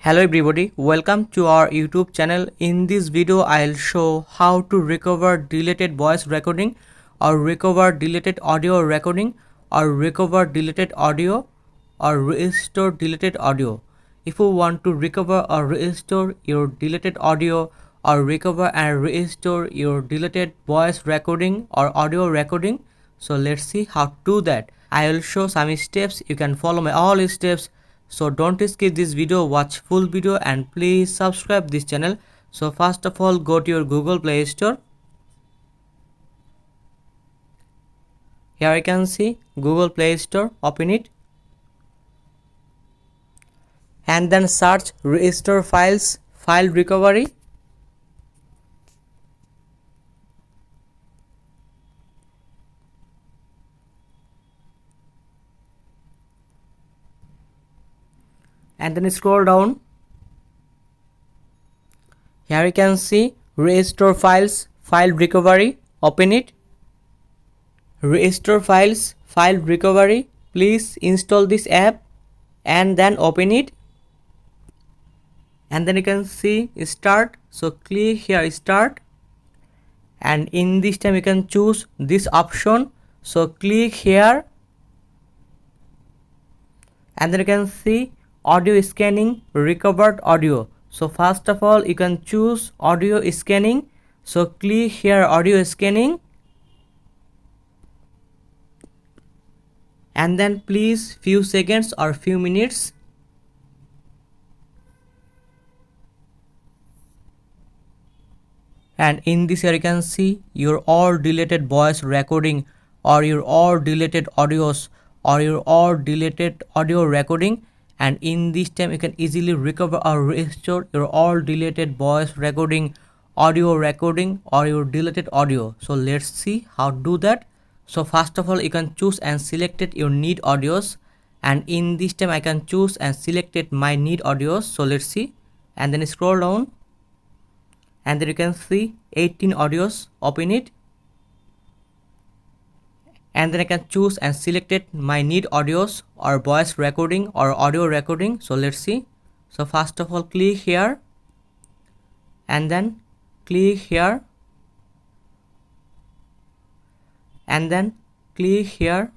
Hello everybody, welcome to our YouTube channel. In this video I'll show how to recover deleted voice recording or recover deleted audio recording or recover deleted audio or restore deleted audio. If you want to recover or restore your deleted audio or recover and restore your deleted voice recording or audio recording, so let's see how to do that. I will show some steps. You can follow my all steps. So don't skip this video, watch full video and please subscribe this channel. So first of all, go to your Google Play Store. Here you can see Google Play Store, open it. And then search restore files, file recovery. And then scroll down. Here you can see restore files, file recovery, open it. Restore files, file recovery, please install this app and then open it. And then you can see start, so click here start, and in this time you can choose this option, so click here. And then you can see audio scanning, recovered audio. So first of all you can choose audio scanning, so click here audio scanning, and then please few seconds or few minutes. And in this here you can see your all deleted voice recording or your all deleted audios or your all deleted audio recording. And in this time you can easily recover or restore your all deleted voice recording, audio recording or your deleted audio. So let's see how to do that. So first of all you can choose and selected your need audios, and in this time I can choose and selected my need audios. So let's see, and then scroll down, and then you can see 18 audios, open it. And then I can choose and selected my need audios or voice recording or audio recording. So let's see. So first of all click here and then click here and then click here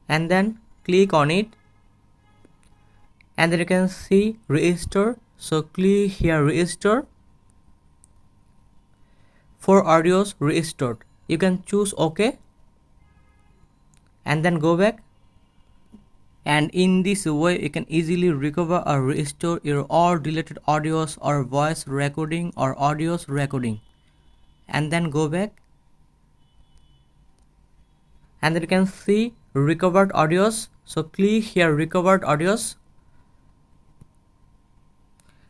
and then click on it, and then you can see restore. So click here restore. 4 audios restored, you can choose OK and then go back. And in this way you can easily recover or restore your all deleted audios or voice recording or audios recording. And then go back, and then you can see recovered audios, so click here recovered audios,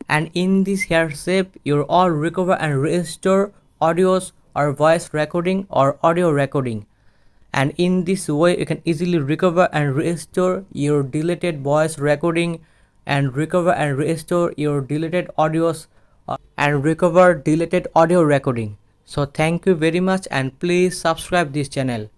and in this here save your all recover and restore audios or voice recording or audio recording. And in this way you can easily recover and restore your deleted voice recording and recover and restore your deleted audios and recover deleted audio recording. So thank you very much and please subscribe this channel.